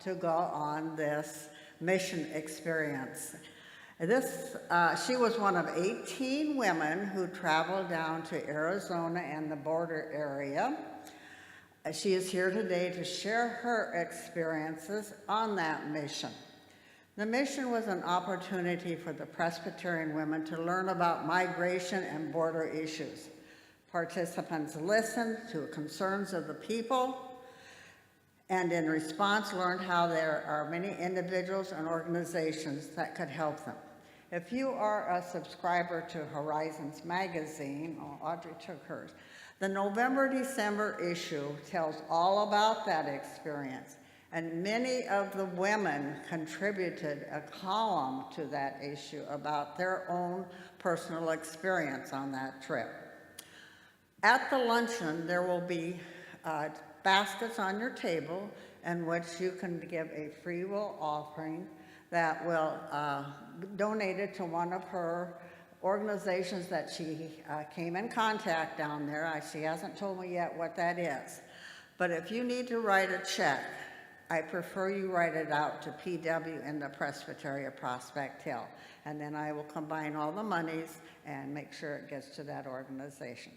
to go on this mission experience. She was one of 18 women who traveled down to Arizona and the border area. She is here today to share her experiences on that mission. The mission was an opportunity for the Presbyterian women to learn about migration and border issues. Participants listened to the concerns of the people, and in response learned how there are many individuals and organizations that could help them. If you are a subscriber to Horizons magazine, Audrey took hers, the November-December issue tells all about that experience, and many of the women contributed a column to that issue about their own personal experience on that trip. At the luncheon, there will be baskets on your table in which you can give a free will offering that will donate it to one of her organizations that she came in contact down there. She hasn't told me yet what that is. But if you need to write a check, I prefer you write it out to PW in the Presbyterian of Prospect Hill. And then I will combine all the monies and make sure it gets to that organization.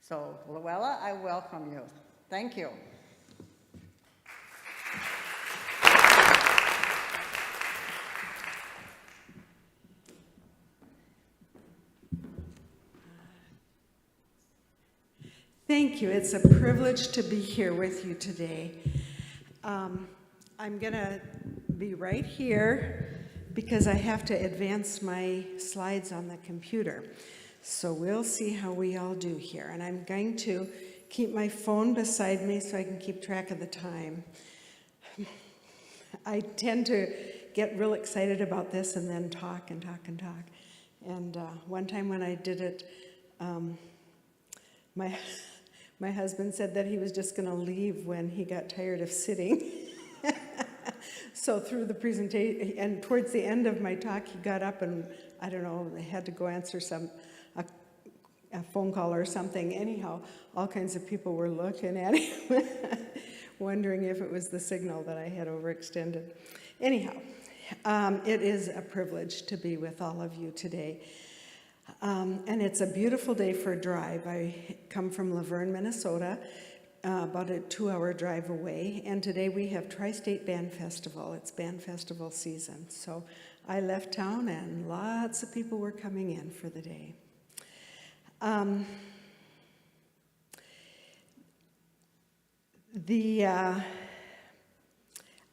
So, Louella, I welcome you. Thank you. Thank you. It's a privilege to be here with you today. I'm going to be right here because I have to advance my slides on the computer. So we'll see how we all do here. And I'm going to keep my phone beside me so I can keep track of the time. I tend to get real excited about this and then talk and talk and talk. And one time when I did it, my husband said that he was just going to leave when he got tired of sitting. So through the presentation, and towards the end of my talk, he got up and, I don't know, they had to go answer a phone call or something. Anyhow, all kinds of people were looking at him, wondering if it was the signal that I had overextended. Anyhow, it is a privilege to be with all of you today. And it's a beautiful day for a drive. I come from Laverne, Minnesota, about a 2-hour drive away. And today we have Tri-State Band Festival. It's band festival season. So I left town and lots of people were coming in for the day. I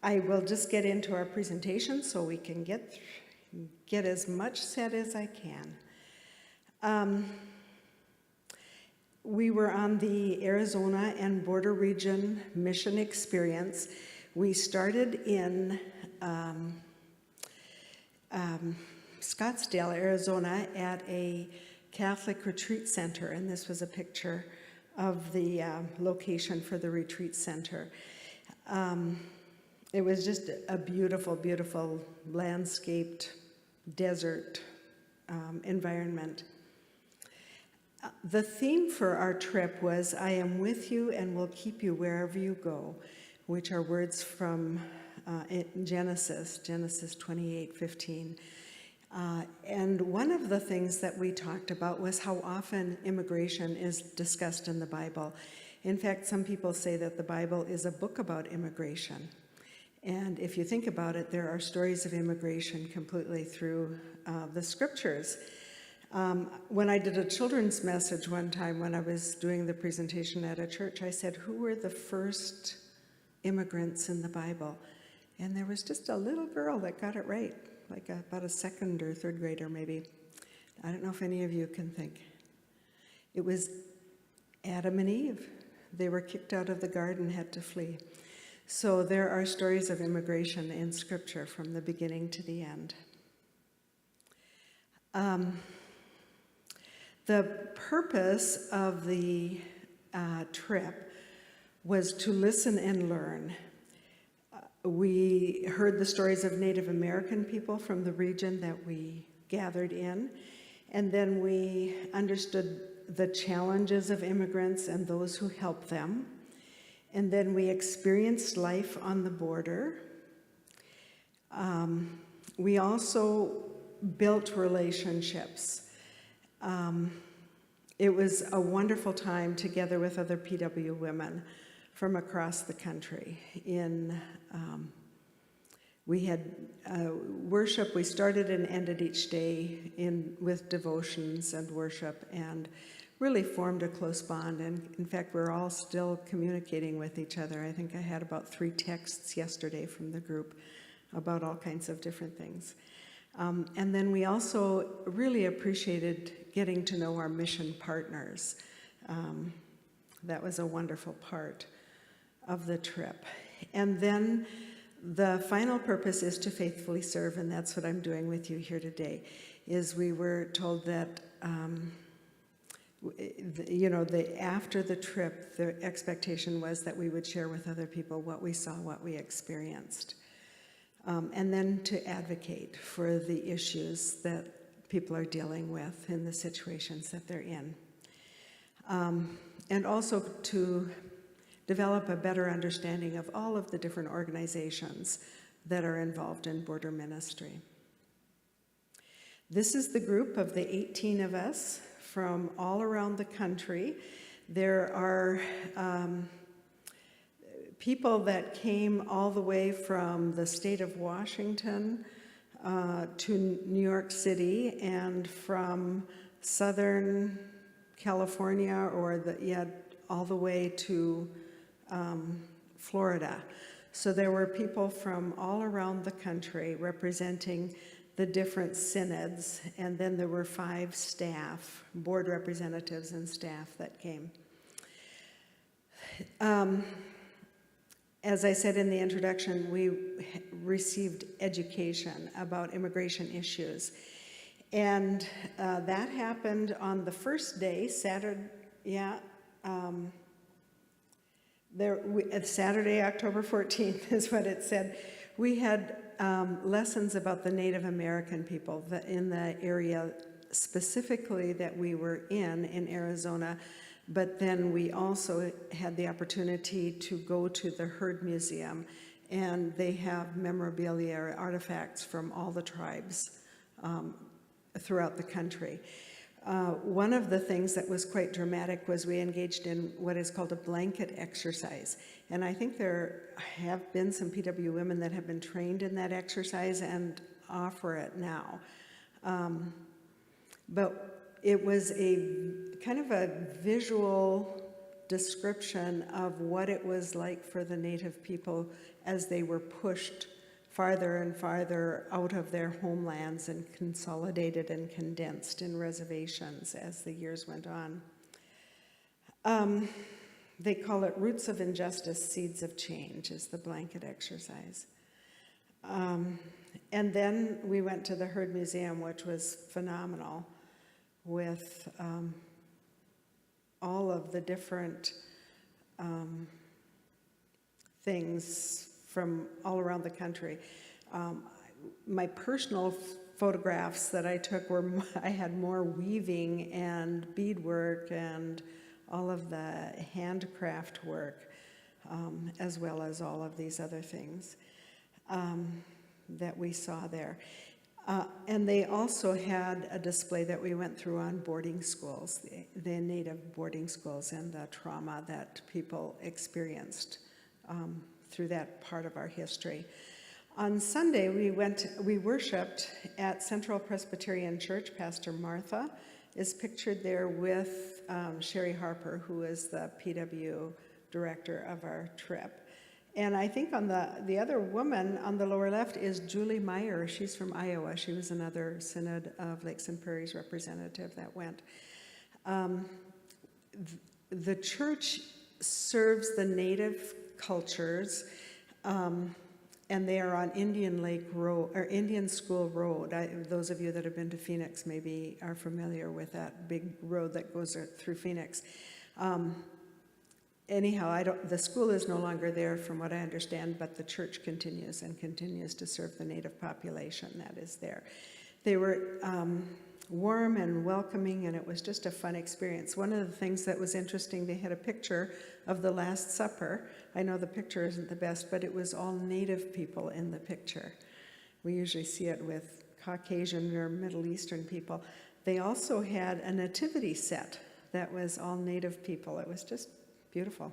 will just get into our presentation so we can get as much said as I can. We were on the Arizona and border region mission experience. We started in Scottsdale, Arizona at a Catholic retreat center, and this was a picture of the location for the retreat center. It was just a beautiful, beautiful landscaped desert environment. The theme for our trip was, "I am with you and will keep you wherever you go," which are words from Genesis 28:15. And one of the things that we talked about was how often immigration is discussed in the Bible. In fact, some people say that the Bible is a book about immigration. And if you think about it, there are stories of immigration completely through the scriptures. When I did a children's message one time when I was doing the presentation at a church, I said, "Who were the first immigrants in the Bible?" And there was just a little girl that got it right, like about a second or third grader maybe. I don't know if any of you can think. It was Adam and Eve. They were kicked out of the garden, had to flee. So there are stories of immigration in Scripture from the beginning to the end. The purpose of the trip was to listen and learn. We heard the stories of Native American people from the region that we gathered in, and then we understood the challenges of immigrants and those who help them. And then we experienced life on the border We also built relationships. It was a wonderful time together with other PW women from across the country. We had worship. We started and ended each day with devotions and worship, and really formed a close bond. And in fact, we're all still communicating with each other. I think I had about 3 texts yesterday from the group about all kinds of different things. And then we also really appreciated getting to know our mission partners. That was a wonderful part of the trip. And then the final purpose is to faithfully serve, and that's what I'm doing with you here today. Is we were told that after the trip, the expectation was that we would share with other people what we saw, what we experienced, and then to advocate for the issues that people are dealing with in the situations that they're in, and also to develop a better understanding of all of the different organizations that are involved in border ministry. This is the group of the 18 of us from all around the country. There are people that came all the way from the state of Washington to New York City, and from Southern California, all the way to Florida. So there were people from all around the country representing the different synods, and then there were 5 staff, board representatives and staff that came. As I said in the introduction, we received education about immigration issues. And that happened on the first day, Saturday, Saturday, October 14th is what it said. We had lessons about the Native American people in the area specifically that we were in Arizona, but then we also had the opportunity to go to the Heard Museum, and they have memorabilia or artifacts from all the tribes throughout the country. One of the things that was quite dramatic was we engaged in what is called a blanket exercise. And I think there have been some PW women that have been trained in that exercise and offer it now. But it was a kind of a visual description of what it was like for the Native people as they were pushed farther and farther out of their homelands and consolidated and condensed in reservations as the years went on. They call it Roots of Injustice, Seeds of Change is the blanket exercise. And then we went to the Heard Museum, which was phenomenal, with all of the different things from all around the country. My personal photographs that I took I had more weaving and beadwork and all of the handcraft work, as well as all of these other things that we saw there. And they also had a display that we went through on boarding schools, the Native boarding schools, and the trauma that people experienced through that part of our history. On Sunday, we worshiped at Central Presbyterian Church. Pastor Martha is pictured there with Sherry Harper, who is the PW director of our trip. And I think on the other woman on the lower left is Julie Meyer. She's from Iowa. She was another Synod of Lakes and Prairies representative that went. The church serves the Native cultures, and they are on Indian Lake Road, or Indian School Road. Those of you that have been to Phoenix maybe are familiar with that big road that goes through Phoenix. Anyhow, the school is no longer there from what I understand, but the church continues to serve the Native population that is there. They were warm and welcoming, and it was just a fun experience. One of the things that was interesting, they had a picture of the Last Supper. I know the picture isn't the best, but it was all Native people in the picture. We usually see it with Caucasian or Middle Eastern people. They also had a nativity set that was all native people. It was just beautiful.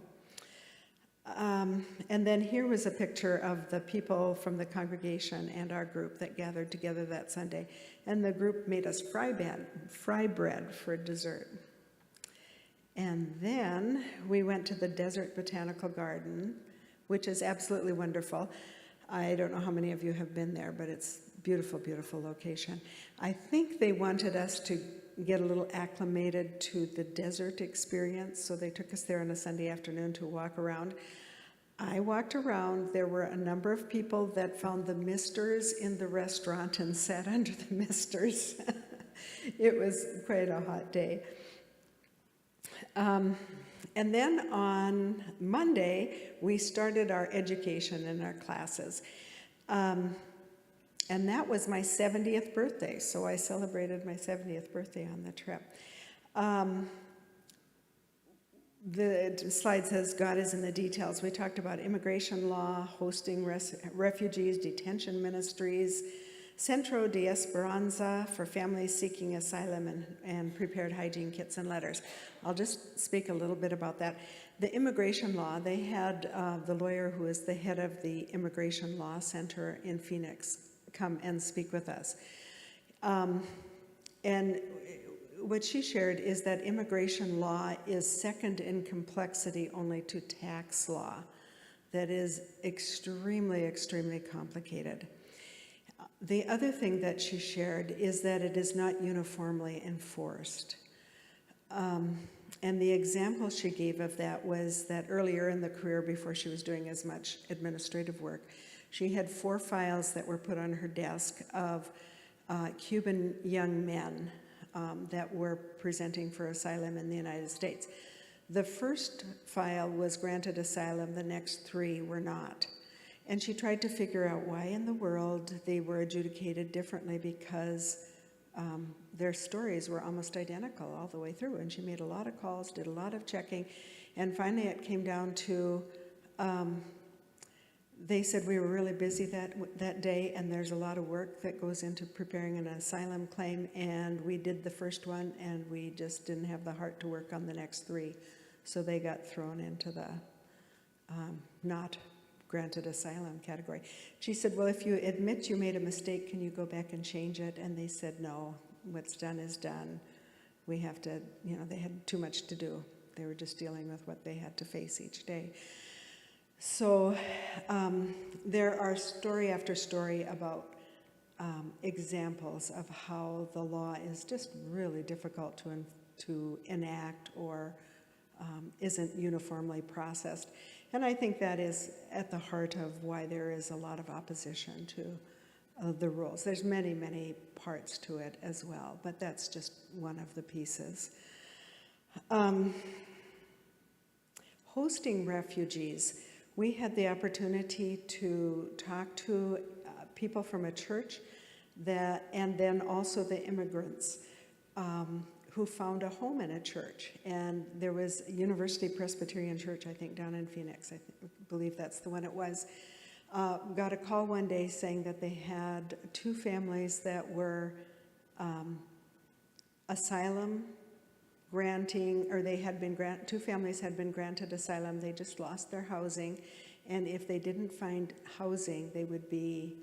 And then here was a picture of the people from the congregation and our group that gathered together that Sunday. And the group made us fry bread for dessert. And then we went to the Desert Botanical Garden, which is absolutely wonderful. I don't know how many of you have been there, but it's a beautiful, beautiful location. I think they wanted us to get a little acclimated to the desert experience, so they took us there on a Sunday afternoon to walk around. I walked around. There were a number of people that found the misters in the restaurant and sat under the misters. It was quite a hot day. And then on Monday, we started our education in our classes. And that was my 70th birthday, so I celebrated my 70th birthday on the trip. The slide says, God is in the details. We talked about immigration law, hosting refugees, detention ministries, Centro de Esperanza for families seeking asylum, and prepared hygiene kits and letters. I'll just speak a little bit about that. The immigration law, they had the lawyer who is the head of the Immigration Law Center in Phoenix come and speak with us. And what she shared is that immigration law is second in complexity only to tax law. That is extremely, extremely complicated. The other thing that she shared is that it is not uniformly enforced. And the example she gave of that was that earlier in the career, before she was doing as much administrative work, she had 4 files that were put on her desk of Cuban young men that were presenting for asylum in the United States. The first file was granted asylum, the next 3 were not. And she tried to figure out why in the world they were adjudicated differently, because their stories were almost identical all the way through. And she made a lot of calls, did a lot of checking, and finally it came down to, they said, we were really busy that day, and there's a lot of work that goes into preparing an asylum claim, and we did the first one, and we just didn't have the heart to work on the next 3. So they got thrown into the not granted asylum category. She said, well, if you admit you made a mistake, can you go back and change it? And they said, no, what's done is done. We have to, they had too much to do. They were just dealing with what they had to face each day. So there are story after story about examples of how the law is just really difficult to enact or isn't uniformly processed. And I think that is at the heart of why there is a lot of opposition to the rules. There's many, many parts to it as well, but that's just one of the pieces. Hosting refugees. We had the opportunity to talk to people from a church and then also the immigrants who found a home in a church. And there was a University Presbyterian Church, I think, down in Phoenix. I believe that's the one it was. Got a call one day saying that they had 2 families that were asylum granting, or they had been 2 families had been granted asylum. They just lost their housing, and if they didn't find housing, they would be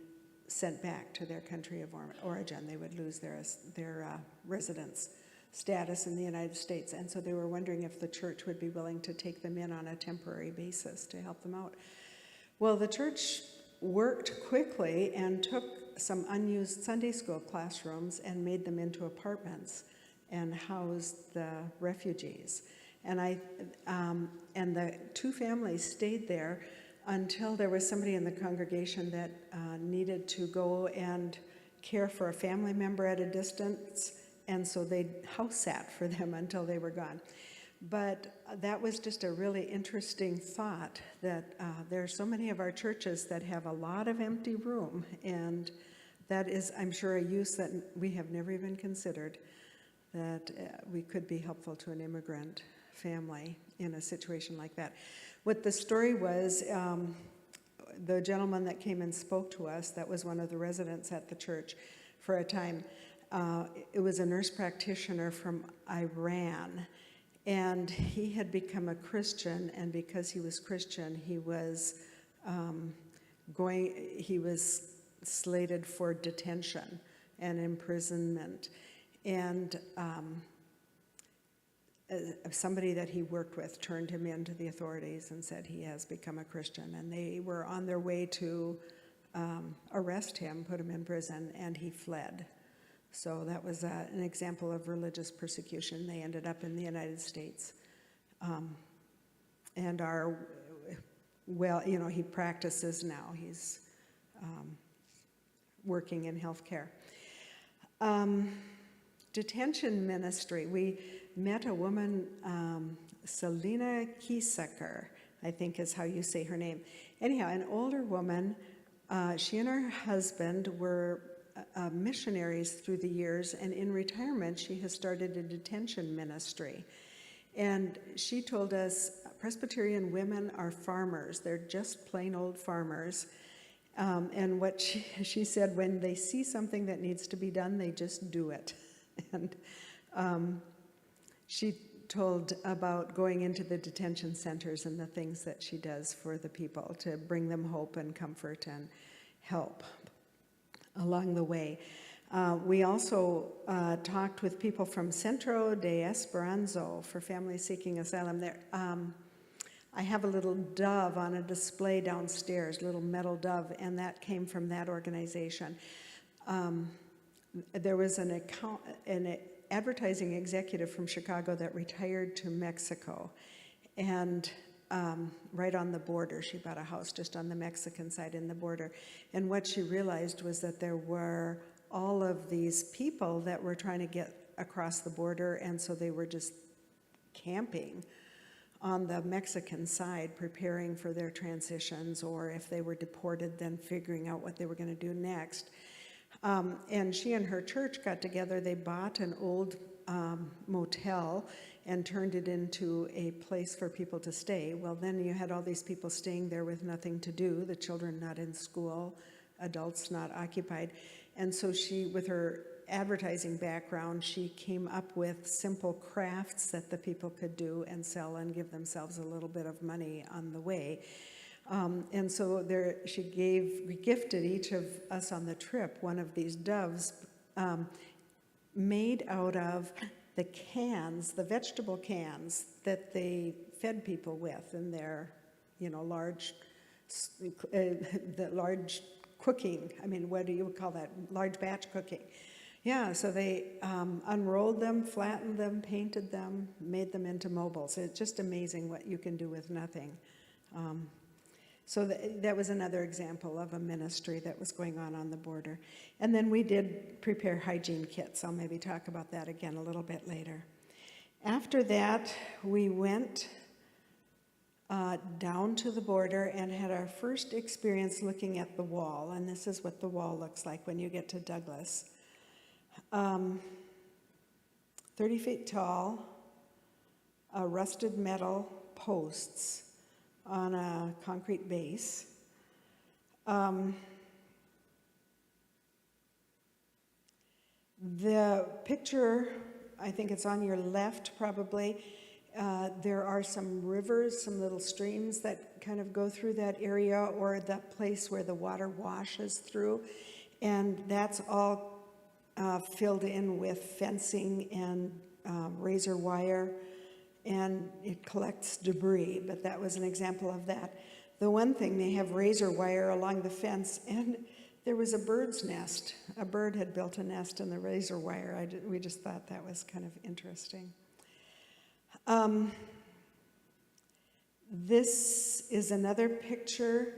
sent back to their country of origin. They would lose their residence status in the United States, and so they were wondering if the church would be willing to take them in on a temporary basis to help them out. Well, the church worked quickly and took some unused Sunday school classrooms and made them into apartments and housed the refugees. And the 2 families stayed there until there was somebody in the congregation that needed to go and care for a family member at a distance, and so they house sat for them until they were gone. But that was just a really interesting thought, that there are so many of our churches that have a lot of empty room, and that is, I'm sure, a use that we have never even considered, that we could be helpful to an immigrant family in a situation like that. What the story was, the gentleman that came and spoke to us, that was one of the residents at the church for a time, it was a nurse practitioner from Iran, and he had become a Christian, and because he was Christian, he was slated for detention and imprisonment. And somebody that he worked with turned him in to the authorities and said he has become a Christian, and they were on their way to arrest him, put him in prison, and he fled. So that was an example of religious persecution. They ended up in the United States. And he practices now. He's working in healthcare. Detention ministry. We met a woman, Selina Kiesecker, I think is how you say her name. Anyhow, an older woman. She and her husband were missionaries through the years, and in retirement, she has started a detention ministry. And she told us Presbyterian women are farmers. They're just plain old farmers. And what she said, when they see something that needs to be done, they just do it. And she told about going into the detention centers and the things that she does for the people to bring them hope and comfort and help along the way. We also talked with people from Centro de Esperanza for families seeking asylum. There, I have a little dove on a display downstairs, little metal dove, and that came from that organization. There was an advertising executive from Chicago that retired to Mexico, and right on the border. She bought a house just on the Mexican side in the border. And what she realized was that there were all of these people that were trying to get across the border, and so they were just camping on the Mexican side, preparing for their transitions, or if they were deported, then figuring out what they were going to do next. And she and her church got together. They bought an old motel and turned it into a place for people to stay. Well, then you had all these people staying there with nothing to do, the children not in school, adults not occupied. And so she, with her advertising background, she came up with simple crafts that the people could do and sell and give themselves a little bit of money on the way. And so she gifted each of us on the trip one of these doves made out of the cans, the vegetable cans that they fed people with in their, large cooking. I mean, what do you call that? Large batch cooking. Yeah, so they unrolled them, flattened them, painted them, made them into mobiles. It's just amazing what you can do with nothing. So that was another example of a ministry that was going on the border. And then we did prepare hygiene kits. I'll maybe talk about that again a little bit later. After that, we went down to the border and had our first experience looking at the wall. And this is what the wall looks like when you get to Douglas. 30 feet tall, rusted metal posts on a concrete base. The picture, I think it's on your left probably, there are some rivers, some little streams that kind of go through that area, or the place where the water washes through, and that's all filled in with fencing and razor wire, and it collects debris, but that was an example of that. The one thing, they have razor wire along the fence, and there was a bird's nest. A bird had built a nest in the razor wire. We just thought that was kind of interesting. This is another picture.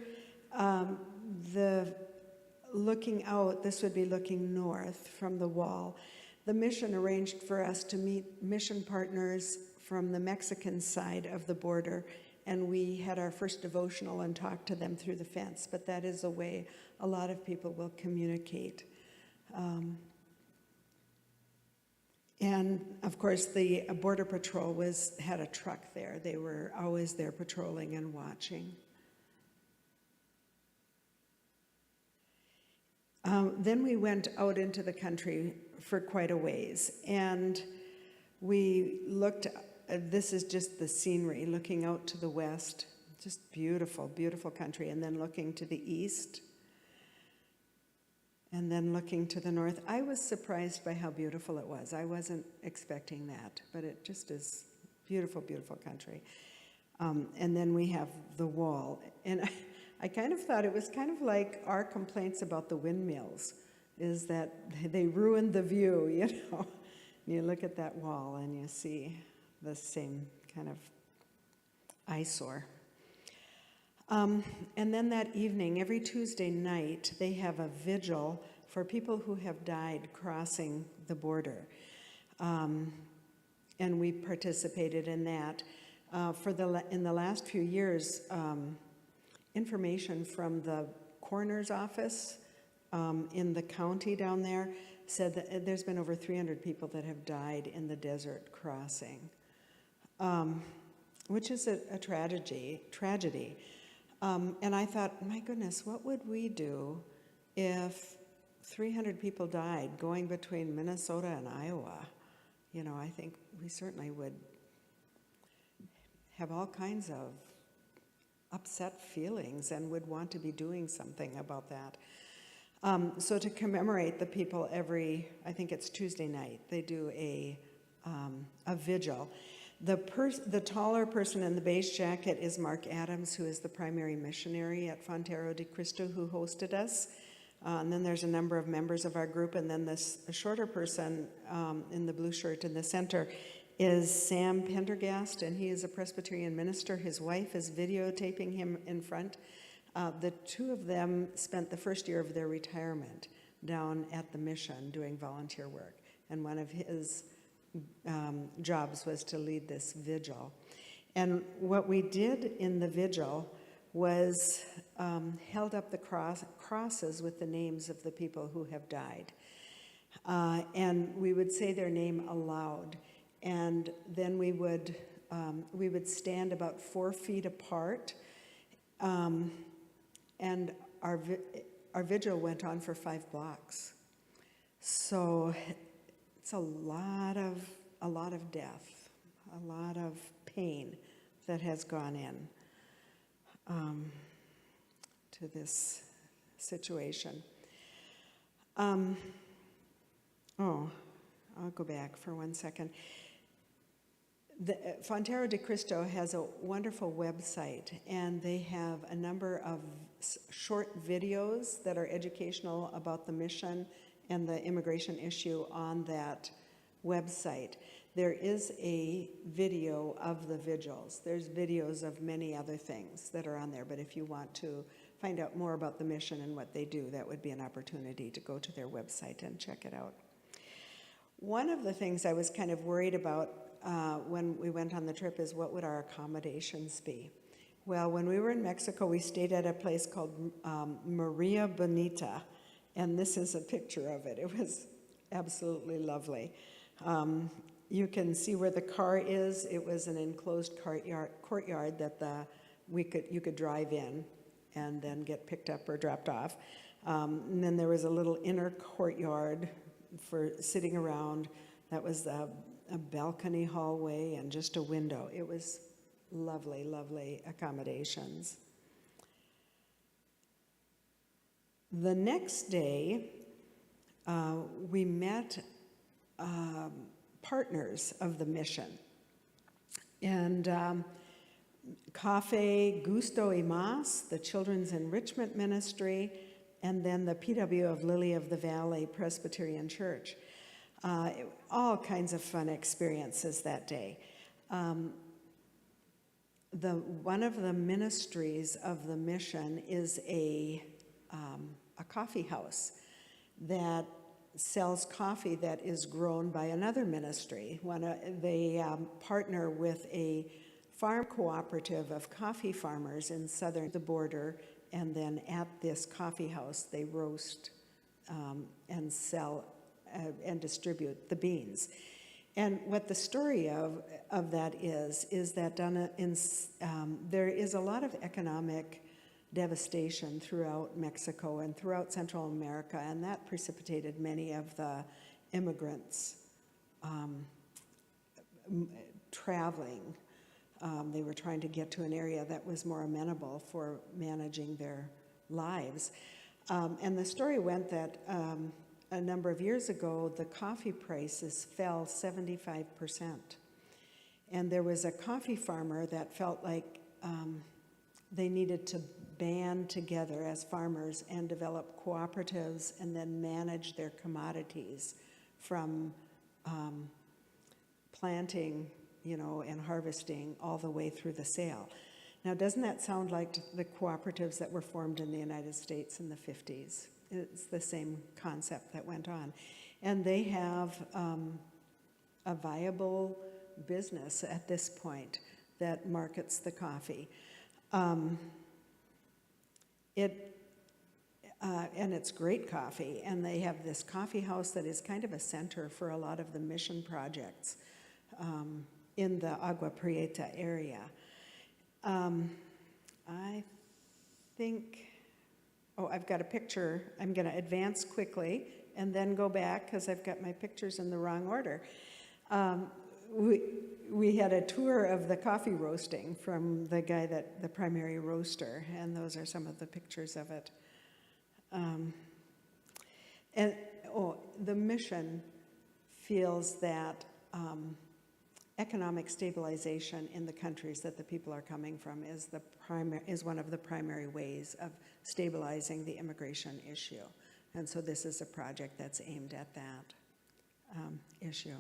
Looking out, this would be looking north from the wall. The mission arranged for us to meet mission partners from the Mexican side of the border, and we had our first devotional and talked to them through the fence, but that is a way a lot of people will communicate. And of course, the Border Patrol had a truck there. They were always there patrolling and watching. Then we went out into the country for quite a ways, and we looked, this is just the scenery, looking out to the west, just beautiful, beautiful country, and then looking to the east, and then looking to the north. I was surprised by how beautiful it was. I wasn't expecting that, but it just is beautiful, beautiful country. And then we have the wall, and I kind of thought it was kind of like our complaints about the windmills, is that they ruined the view, you know. You look at that wall and you see the same kind of eyesore. And then that evening, every Tuesday night, they have a vigil for people who have died crossing the border. And we participated in that. In the last few years, information from the coroner's office in the county down there said that there's been over 300 people that have died in the desert crossing, which is a tragedy. And I thought, my goodness, what would we do if 300 people died going between Minnesota and Iowa? You know, I think we certainly would have all kinds of upset feelings and would want to be doing something about that. So to commemorate the people I think it's Tuesday night, they do a vigil. The taller person in the beige jacket is Mark Adams, who is the primary missionary at Fontero de Cristo, who hosted us. And then there's a number of members of our group, and then this shorter person in the blue shirt in the center is Sam Pendergast, and he is a Presbyterian minister. His wife is videotaping him in front. The two of them spent the first year of their retirement down at the mission doing volunteer work, and one of his jobs was to lead this vigil. And what we did in the vigil was held up the crosses with the names of the people who have died. And we would say their name aloud. And then we would stand about 4 feet apart. And our vigil went on for 5 blocks. So it's a lot of death, a lot of pain that has gone in to this situation. I'll go back for 1 second. The Fontero de Cristo has a wonderful website, and they have a number of short videos that are educational about the mission and the immigration issue on that website. There is a video of the vigils. There's videos of many other things that are on there, but if you want to find out more about the mission and what they do, that would be an opportunity to go to their website and check it out. One of the things I was kind of worried about when we went on the trip is what would our accommodations be? Well, when we were in Mexico, we stayed at a place called Maria Bonita, and this is a picture of it. It was absolutely lovely. You can see where the car is. It was an enclosed courtyard that you could drive in and then get picked up or dropped off. And then there was a little inner courtyard for sitting around. That was a balcony hallway and just a window. It was lovely, lovely accommodations. The next day, we met partners of the mission. And Cafe Gusto y Mas, the Children's Enrichment Ministry, and then the PW of Lily of the Valley Presbyterian Church. All kinds of fun experiences that day. One of the ministries of the mission is a coffee house that sells coffee that is grown by another ministry. They partner with a farm cooperative of coffee farmers in southern the border, and then at this coffee house they roast and sell and distribute the beans. And what the story of that is that there is a lot of economic devastation throughout Mexico and throughout Central America, and that precipitated many of the immigrants traveling. They were trying to get to an area that was more amenable for managing their lives. And the story went that a number of years ago, the coffee prices fell 75%. And there was a coffee farmer that felt like they needed to band together as farmers and develop cooperatives and then manage their commodities from planting, and harvesting all the way through the sale. Now, doesn't that sound like the cooperatives that were formed in the United States in the 50s? It's the same concept that went on. And they have a viable business at this point that markets the coffee. And it's great coffee, and they have this coffee house that is kind of a center for a lot of the mission projects in the Agua Prieta area. I think, I've got a picture. I'm going to advance quickly and then go back because I've got my pictures in the wrong order. We had a tour of the coffee roasting from the guy the primary roaster, and those are some of the pictures of it. The mission feels that economic stabilization in the countries that the people are coming from is one of the primary ways of stabilizing the immigration issue. And so this is a project that's aimed at that issue.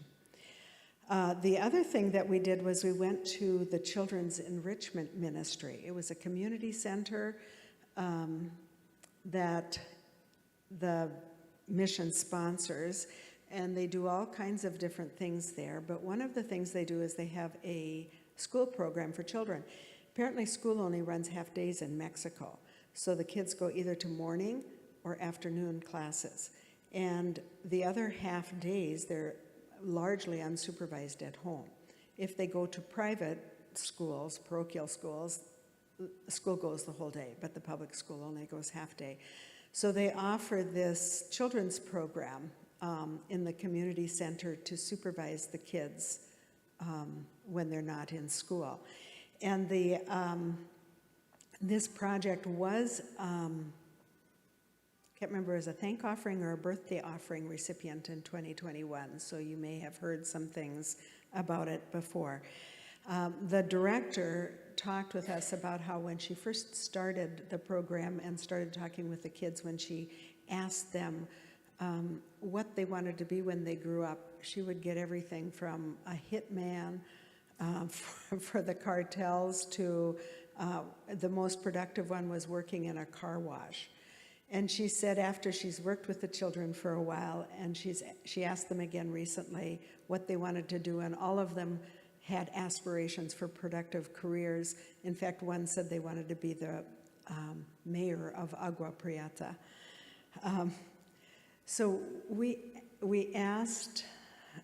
The other thing that we did was we went to the Children's Enrichment Ministry. It was a community center that the mission sponsors, and they do all kinds of different things there. But one of the things they do is they have a school program for children. Apparently school only runs half days in Mexico, so the kids go either to morning or afternoon classes. And the other half days, they're largely unsupervised at home. If they go to private schools, parochial schools, the school goes the whole day, but the public school only goes half day. So they offer this children's program in the community center to supervise the kids when they're not in school. And this project was, can't remember, as a thank offering or a birthday offering recipient in 2021, so you may have heard some things about it before. The director talked with us about how when she first started the program and started talking with the kids, when she asked them what they wanted to be when they grew up, she would get everything from a hitman for the cartels to the most productive one was working in a car wash. And she said after she's worked with the children for a while, and she asked them again recently what they wanted to do, and all of them had aspirations for productive careers. In fact, one said they wanted to be the mayor of Agua Prieta. So we asked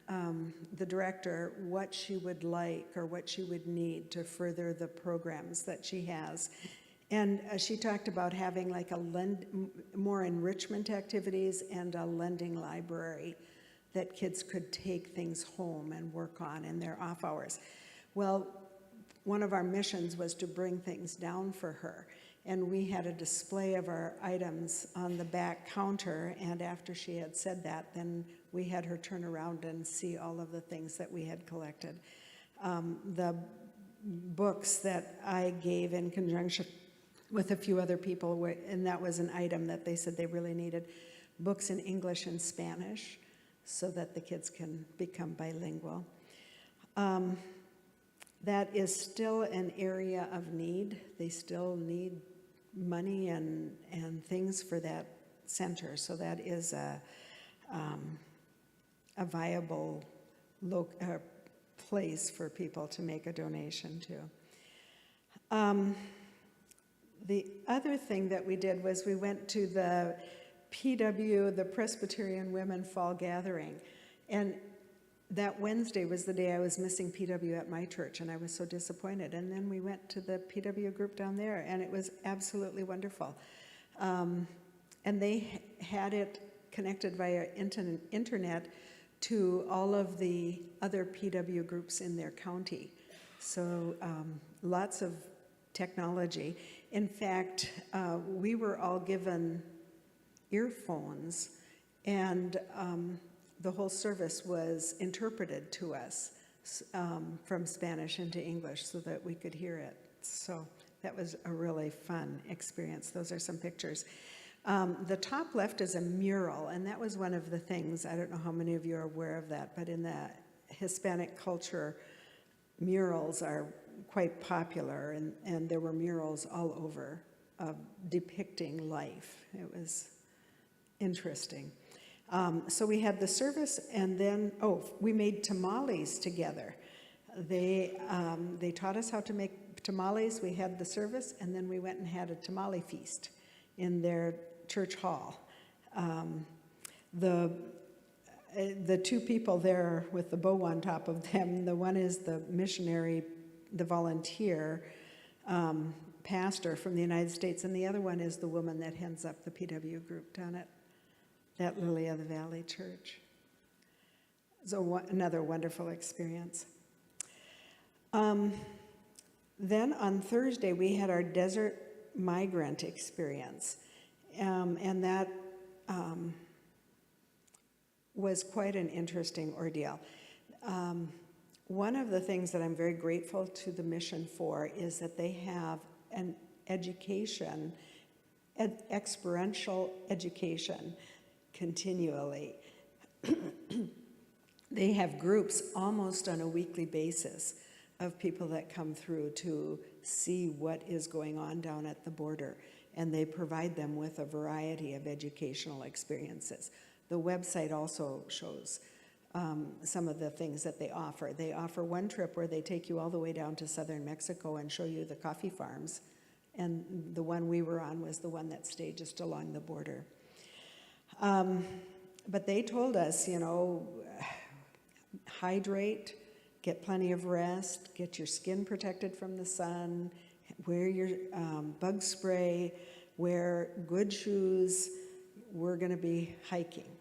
the director what she would like or what she would need to further the programs that she has. And she talked about having like more enrichment activities and a lending library that kids could take things home and work on in their off hours. Well, one of our missions was to bring things down for her. And we had a display of our items on the back counter, and after she had said that, then we had her turn around and see all of the things that we had collected. The books that I gave in conjunction with a few other people, and that was an item that they said they really needed, books in English and Spanish so that the kids can become bilingual. That is still an area of need. They still need money and things for that center, so that is a viable place for people to make a donation to. The other thing that we did was we went to the PW, the Presbyterian Women Fall Gathering, and that Wednesday was the day I was missing PW at my church, and I was so disappointed. And then we went to the PW group down there, and it was absolutely wonderful. And they had it connected via internet to all of the other PW groups in their county. So lots of technology. In fact, we were all given earphones, and the whole service was interpreted to us from Spanish into English so that we could hear it. So that was a really fun experience. Those are some pictures. The top left is a mural, and that was one of the things, I don't know how many of you are aware of that, but in the Hispanic culture, murals are quite popular, and there were murals all over depicting life. It was interesting. So we had the service, and then, we made tamales together. They taught us how to make tamales. We had the service, and then we went and had a tamale feast in their church hall. The two people there with the bow on top of them, the one is the missionary, the volunteer pastor from the United States, and the other one is the woman that heads up the PW group down at that Lily of the Valley church. So another wonderful experience. Then on Thursday, we had our desert migrant experience, and that was quite an interesting ordeal. One of the things that I'm very grateful to the mission for is that they have an education, experiential education continually. They have groups almost on a weekly basis of people that come through to see what is going on down at the border, and they provide them with a variety of educational experiences. The website also shows some of the things that they offer. They offer one trip where they take you all the way down to southern Mexico and show you the coffee farms, and the one we were on was the one that stayed just along the border. But they told us, hydrate, get plenty of rest, get your skin protected from the sun, wear your bug spray, wear good shoes. We're going to be hiking.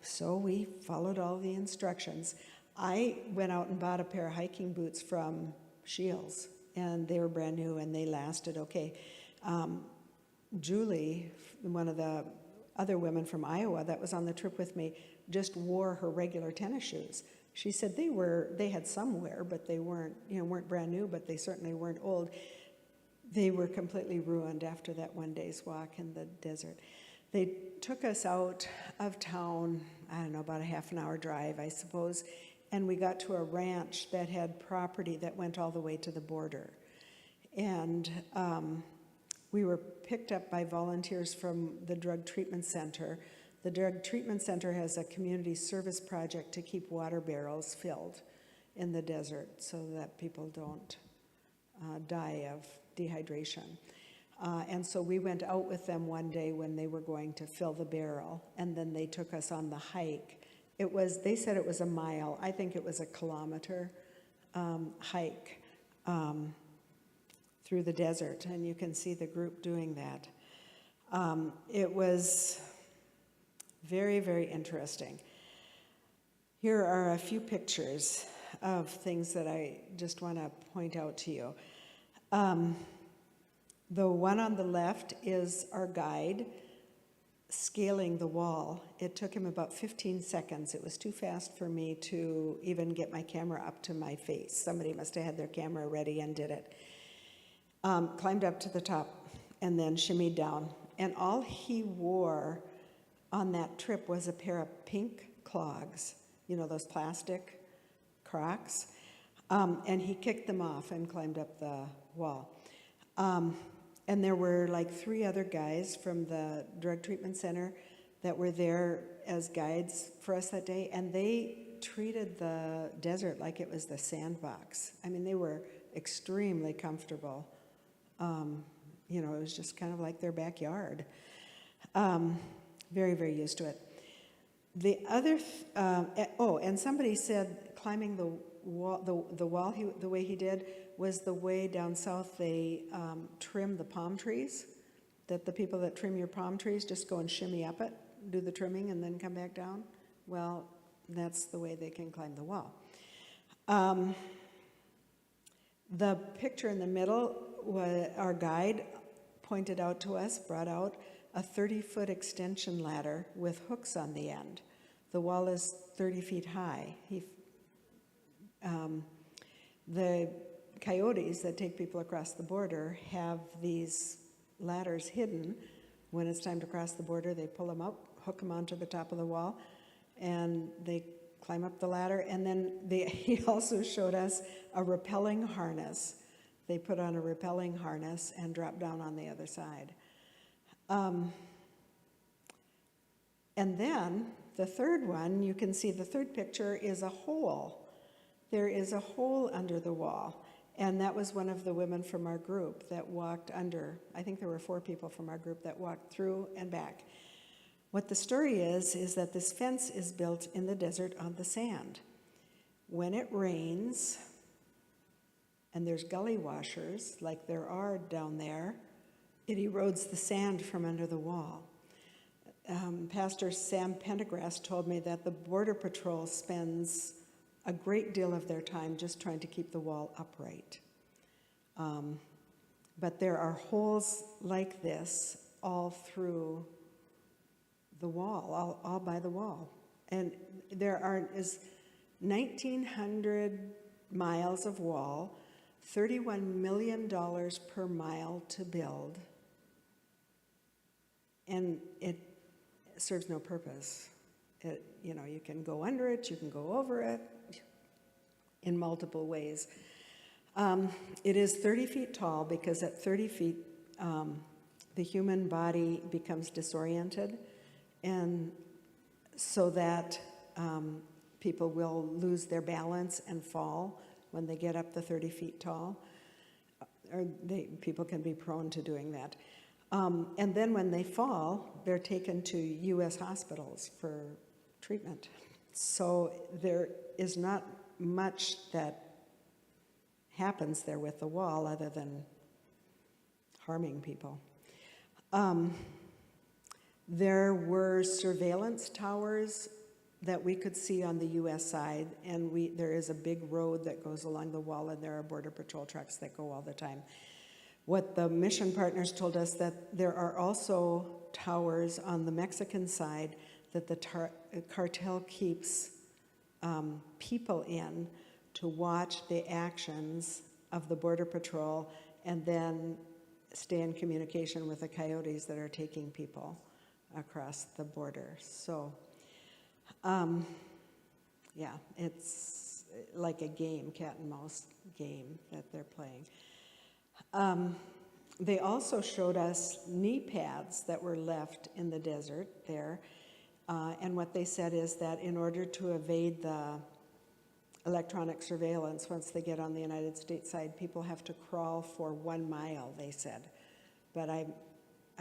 So we followed all the instructions. I went out and bought a pair of hiking boots from Shields, and they were brand new and they lasted okay. Julie, one of the other women from Iowa that was on the trip with me, just wore her regular tennis shoes. She said they had some wear, but they weren't brand new, but they certainly weren't old. They were completely ruined after that one day's walk in the desert. They took us out of town, I don't know, about a half an hour drive, I suppose, and we got to a ranch that had property that went all the way to the border. And we were picked up by volunteers from the drug treatment center. The drug treatment center has a community service project to keep water barrels filled in the desert so that people don't die of dehydration. And so we went out with them one day when they were going to fill the barrel, and then they took us on the hike. They said it was a mile. I think it was a kilometer hike through the desert, and you can see the group doing that. It was very, very interesting. Here are a few pictures of things that I just want to point out to you. The one on the left is our guide scaling the wall. It took him about 15 seconds. It was too fast for me to even get my camera up to my face. Somebody must have had their camera ready and did it. Climbed up to the top and then shimmied down. And all he wore on that trip was a pair of pink clogs, those plastic Crocs. And he kicked them off and climbed up the wall. And there were like 3 other guys from the drug treatment center that were there as guides for us that day, and they treated the desert like it was the sandbox. I mean, they were extremely comfortable. It was just kind of like their backyard. Very, very used to it. The other, and somebody said climbing the wall, the way he did was the way down south they trim the palm trees, that the people that trim your palm trees just go and shimmy up it, do the trimming and then come back down. Well, that's the way they can climb the wall. The picture in the middle, our guide pointed out to us, brought out a 30-foot extension ladder with hooks on the end. The wall is 30 feet high. The coyotes that take people across the border have these ladders hidden. When it's time to cross the border, they pull them up, hook them onto the top of the wall, and they climb up the ladder. And then he also showed us a rappelling harness. They put on a rappelling harness and drop down on the other side. And then the third one, you can see the third picture is a hole. There is a hole under the wall. And that was one of the women from our group that walked under. I think there were 4 people from our group that walked through and back. What the story is that this fence is built in the desert on the sand. When it rains, and there's gully washers like there are down there, it erodes the sand from under the wall. Pastor Sam Pendergrass told me that the Border Patrol spends a great deal of their time just trying to keep the wall upright. But there are holes like this all through the wall, all by the wall. And there is 1,900 miles of wall, $31 million per mile to build, and it serves no purpose. You can go under it, you can go over it in multiple ways. It is 30 feet tall because at 30 feet, the human body becomes disoriented, and so that people will lose their balance and fall when they get up the 30 feet tall, or people can be prone to doing that. And then when they fall, they're taken to U.S. hospitals for treatment. So there is not much that happens there with the wall other than harming people. There were surveillance towers that we could see on the U.S. side, and there is a big road that goes along the wall, and there are Border Patrol trucks that go all the time. What the mission partners told us, that there are also towers on the Mexican side that the cartel keeps people in to watch the actions of the Border Patrol and then stay in communication with the coyotes that are taking people across the border. So, yeah, it's like a game, cat and mouse game that they're playing. They also showed us knee pads that were left in the desert there, and what they said is that in order to evade the electronic surveillance, once they get on the United States side, people have to crawl for 1 mile, they said. But I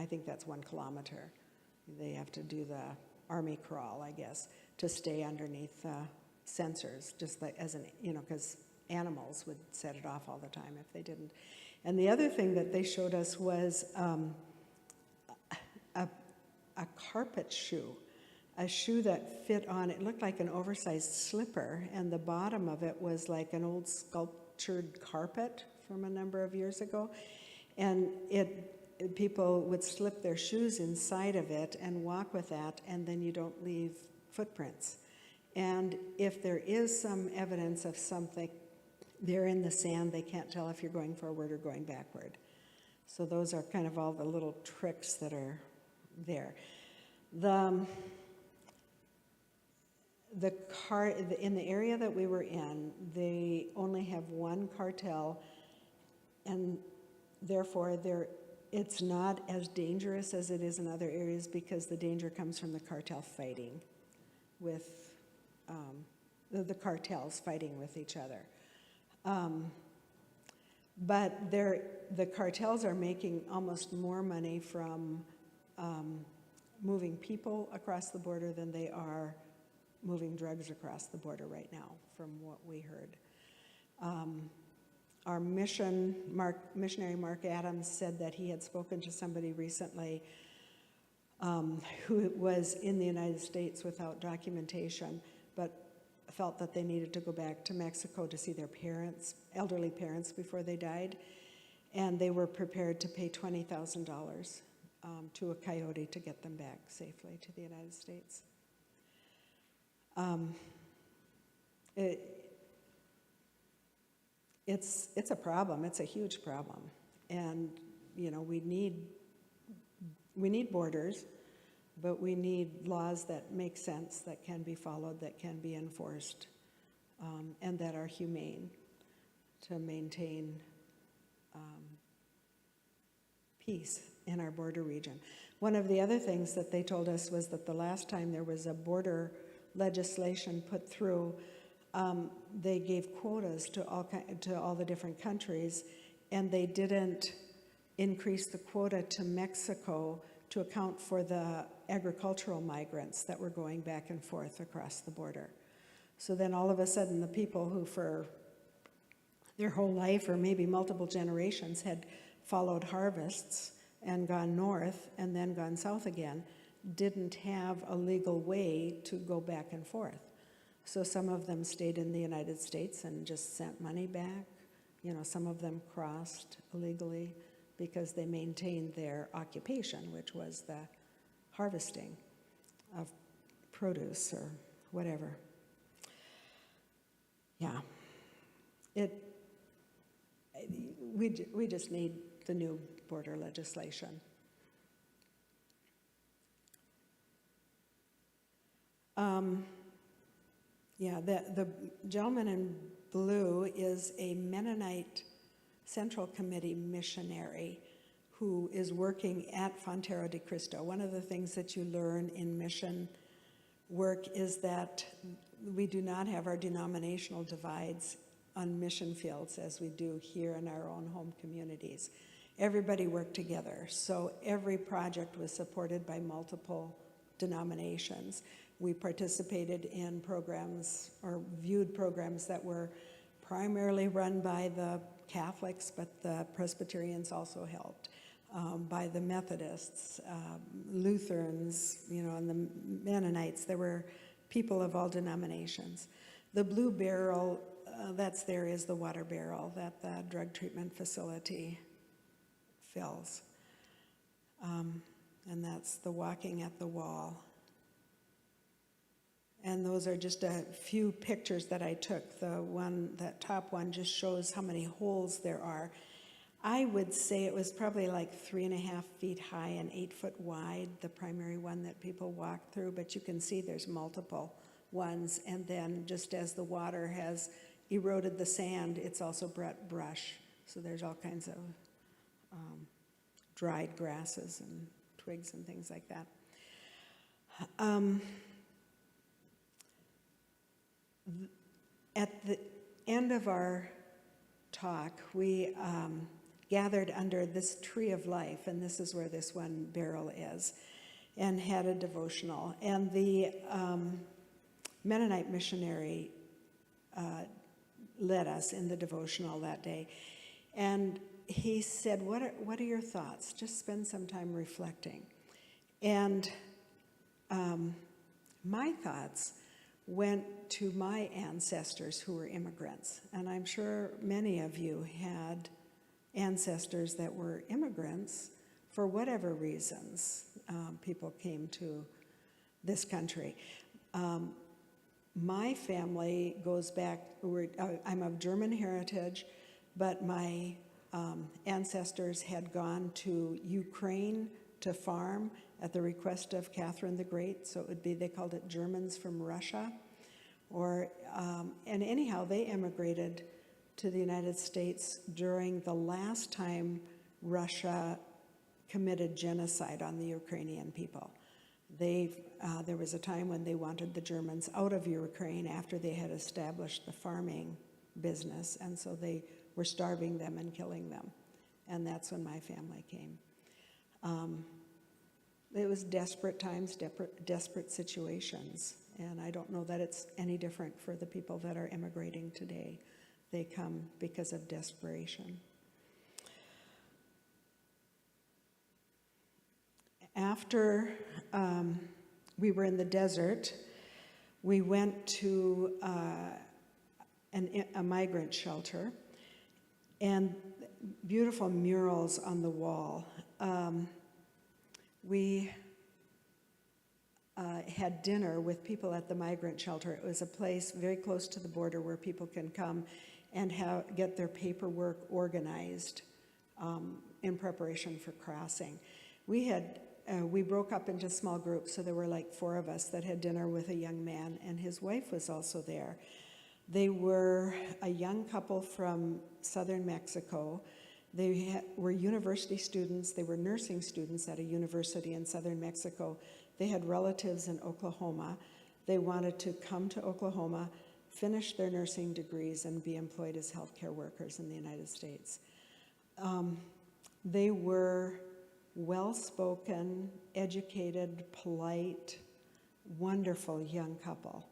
think that's 1 kilometer. They have to do the army crawl, I guess, to stay underneath sensors, just like because animals would set it off all the time if they didn't. And the other thing that they showed us was a carpet shoe, a shoe that fit on, it looked like an oversized slipper, and the bottom of it was like an old sculptured carpet from a number of years ago. And people would slip their shoes inside of it and walk with that, and then you don't leave footprints. And if there is some evidence of something, they're in the sand, they can't tell if you're going forward or going backward. So those are kind of all the little tricks that are there. In the area that we were in, they only have 1 cartel, and therefore it's not as dangerous as it is in other areas because the danger comes from the cartel fighting with the cartels fighting with each other. But the cartels are making almost more money from moving people across the border than they are moving drugs across the border right now, from what we heard. Our missionary Mark Adams said that he had spoken to somebody recently who was in the United States without documentation, but felt that they needed to go back to Mexico to see their parents, elderly parents, before they died, and they were prepared to pay $20,000 to a coyote to get them back safely to the United States. It's a problem. It's a huge problem, and we need borders, but we need laws that make sense, that can be followed, that can be enforced, and that are humane to maintain peace in our border region. One of the other things that they told us was that the last time there was a border legislation put through, they gave quotas to all the different countries, and they didn't increase the quota to Mexico to account for the agricultural migrants that were going back and forth across the border. So then all of a sudden the people who for their whole life or maybe multiple generations had followed harvests and gone north and then gone south again didn't have a legal way to go back and forth. So some of them stayed in the United States and just sent money back. Some of them crossed illegally because they maintained their occupation, which was the harvesting of produce or whatever. Yeah. We just need the new border legislation. The gentleman in blue is a Mennonite Central Committee missionary who is working at Fontero de Cristo. One of the things that you learn in mission work is that we do not have our denominational divides on mission fields as we do here in our own home communities. Everybody worked together, so every project was supported by multiple denominations. We participated in programs or viewed programs that were primarily run by the Catholics, but the Presbyterians also helped, by the Methodists, Lutherans, and the Mennonites. There were people of all denominations. The blue barrel that's there is the water barrel that the drug treatment facility fills. And that's the walking at the wall. And those are just a few pictures that I took. That top one just shows how many holes there are. I would say it was probably like 3.5 feet high and 8 foot wide, the primary one that people walk through, but you can see there's multiple ones. And then just as the water has eroded the sand, it's also brought brush. So there's all kinds of dried grasses and twigs and things like that. At the end of our talk, we gathered under this tree of life, and this is where this one barrel is, and had a devotional. And the Mennonite missionary led us in the devotional that day. And he said, what are your thoughts? Just spend some time reflecting. And my thoughts went to my ancestors who were immigrants. And I'm sure many of you had ancestors that were immigrants for whatever reasons people came to this country. My family goes back, I'm of German heritage, but my ancestors had gone to Ukraine to farm at the request of Catherine the Great, so it would be, they called it Germans from Russia. And anyhow, they immigrated to the United States during the last time Russia committed genocide on the Ukrainian people. There was a time when they wanted the Germans out of Ukraine after they had established the farming business, and so they were starving them and killing them. And that's when my family came. It was desperate times, desperate situations, And I don't know that it's any different for the people that are immigrating today. They come because of desperation. After we were in the desert, we went to a migrant shelter, and beautiful murals on the wall. We had dinner with people at the migrant shelter. It was a place very close to the border where people can come and get their paperwork organized in preparation for crossing. We broke up into small groups, so there were like 4 of us that had dinner with a young man, and his wife was also there. They were a young couple from southern Mexico. They were university students. They were nursing students at a university in southern Mexico. They had relatives in Oklahoma. They wanted to come to Oklahoma, finish their nursing degrees, and be employed as healthcare workers in the United States. They were well-spoken, educated, polite, wonderful young couple.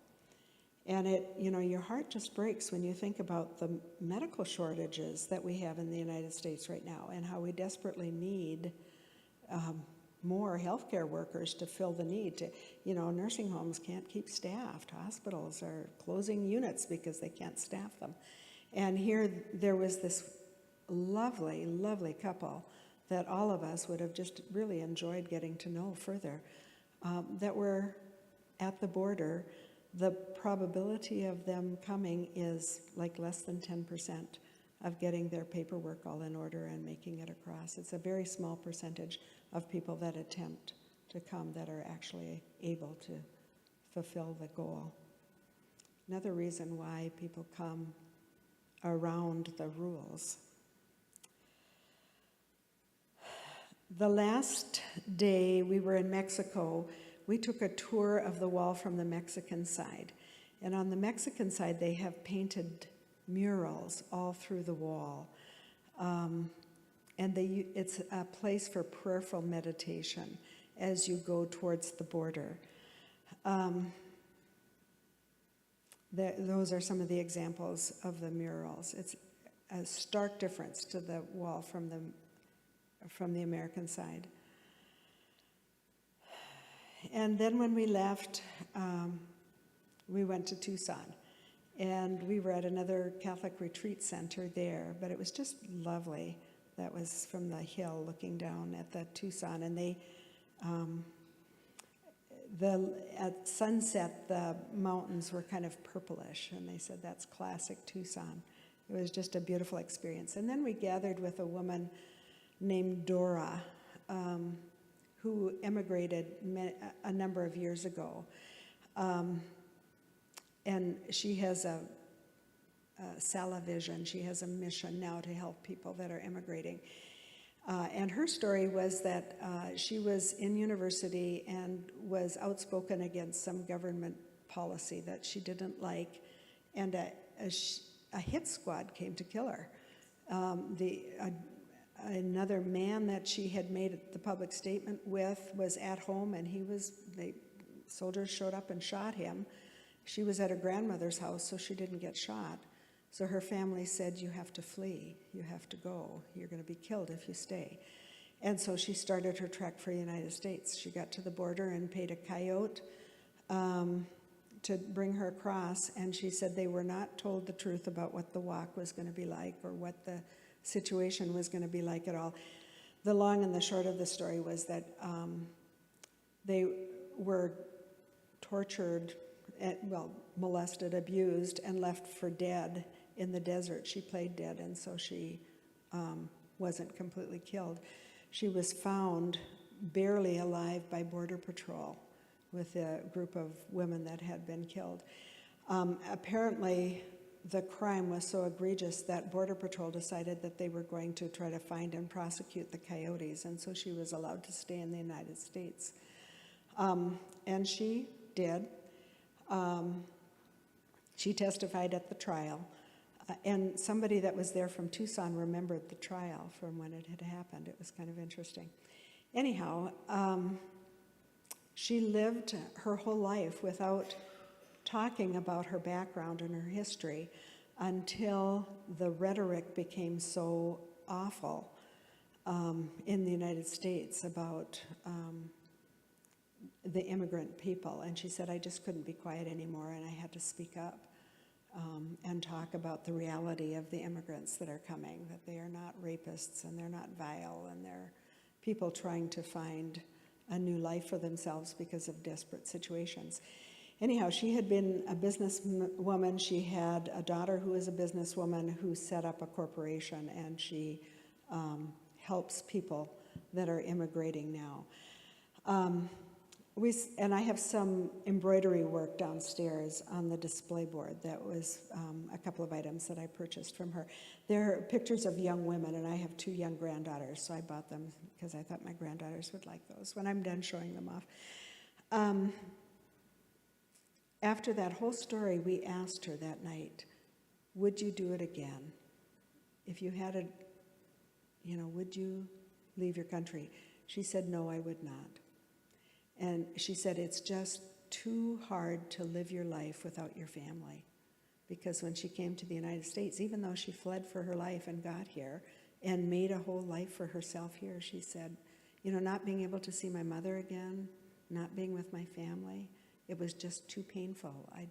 And your heart just breaks when you think about the medical shortages that we have in the United States right now and how we desperately need more healthcare workers to fill the need. Nursing homes can't keep staffed. Hospitals are closing units because they can't staff them. And here there was this lovely, lovely couple that all of us would have just really enjoyed getting to know further, that were at the border. The probability of them coming is like less than 10% of getting their paperwork all in order and making it across. It's a very small percentage of people that attempt to come that are actually able to fulfill the goal. Another reason why people come around the rules. The last day we were in Mexico, we took a tour of the wall from the Mexican side. And on the Mexican side, they have painted murals all through the wall. And it's a place for prayerful meditation as you go towards the border. Those are some of the examples of the murals. It's a stark difference to the wall from the American side. And then when we left, we went to Tucson. And we were at another Catholic retreat center there, but it was just lovely. That was from the hill looking down at the Tucson. And at sunset, the mountains were kind of purplish, and they said that's classic Tucson. It was just a beautiful experience. And then we gathered with a woman named Dora, who emigrated a number of years ago. And she has a Salavision. She has a mission now to help people that are immigrating. And her story was that she was in university and was outspoken against some government policy that she didn't like, and a hit squad came to kill her. Another man that she had made the public statement with was at home, and soldiers showed up and shot him. She was at her grandmother's house, so she didn't get shot. So her family said, you have to flee, you have to go, you're going to be killed if you stay. And so she started her trek for the United States. She got to the border and paid a coyote to bring her across, and she said they were not told the truth about what the walk was going to be like or what the situation was going to be like at all. The long and the short of the story was that they were tortured, molested, abused, and left for dead in the desert. She played dead, and so she wasn't completely killed. She was found barely alive by Border Patrol with a group of women that had been killed. Apparently, the crime was so egregious that Border Patrol decided that they were going to try to find and prosecute the coyotes, and so she was allowed to stay in the United States. And she did. She testified at the trial, and somebody that was there from Tucson remembered the trial from when it had happened. It was kind of interesting. Anyhow, she lived her whole life without talking about her background and her history until the rhetoric became so awful in the United States about the immigrant people. And she said, I just couldn't be quiet anymore, and I had to speak up and talk about the reality of the immigrants that are coming, that they are not rapists and they're not vile, and they're people trying to find a new life for themselves because of desperate situations. Anyhow, she had been a businesswoman. She had a daughter who is a businesswoman who set up a corporation, and she helps people that are immigrating now. And I have some embroidery work downstairs on the display board. That was a couple of items that I purchased from her. They're pictures of young women, and I have 2 young granddaughters, so I bought them because I thought my granddaughters would like those when I'm done showing them off. After that whole story, we asked her that night, would you do it again? If you had a, would you leave your country? She said, no, I would not. And she said, it's just too hard to live your life without your family. Because when she came to the United States, even though she fled for her life and got here and made a whole life for herself here, she said, not being able to see my mother again, not being with my family, it was just too painful. I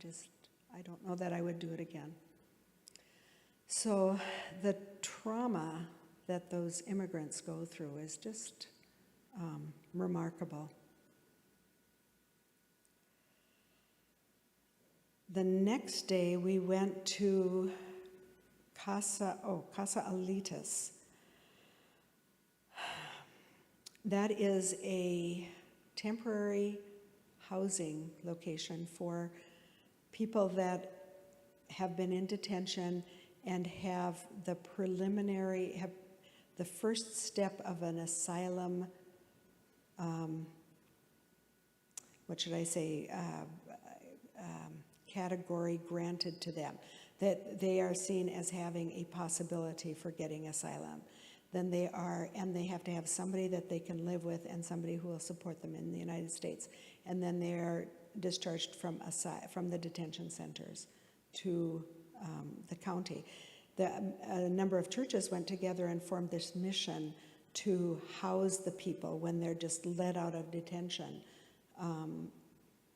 don't know that I would do it again. So the trauma that those immigrants go through is just remarkable. The next day we went to Casa Alitas. That is a temporary housing location for people that have been in detention and have the first step of an asylum, category granted to them, that they are seen as having a possibility for getting asylum. Then they have to have somebody that they can live with and somebody who will support them in the United States. And then they are discharged from the detention centers to the county. A number of churches went together and formed this mission to house the people when they're just let out of detention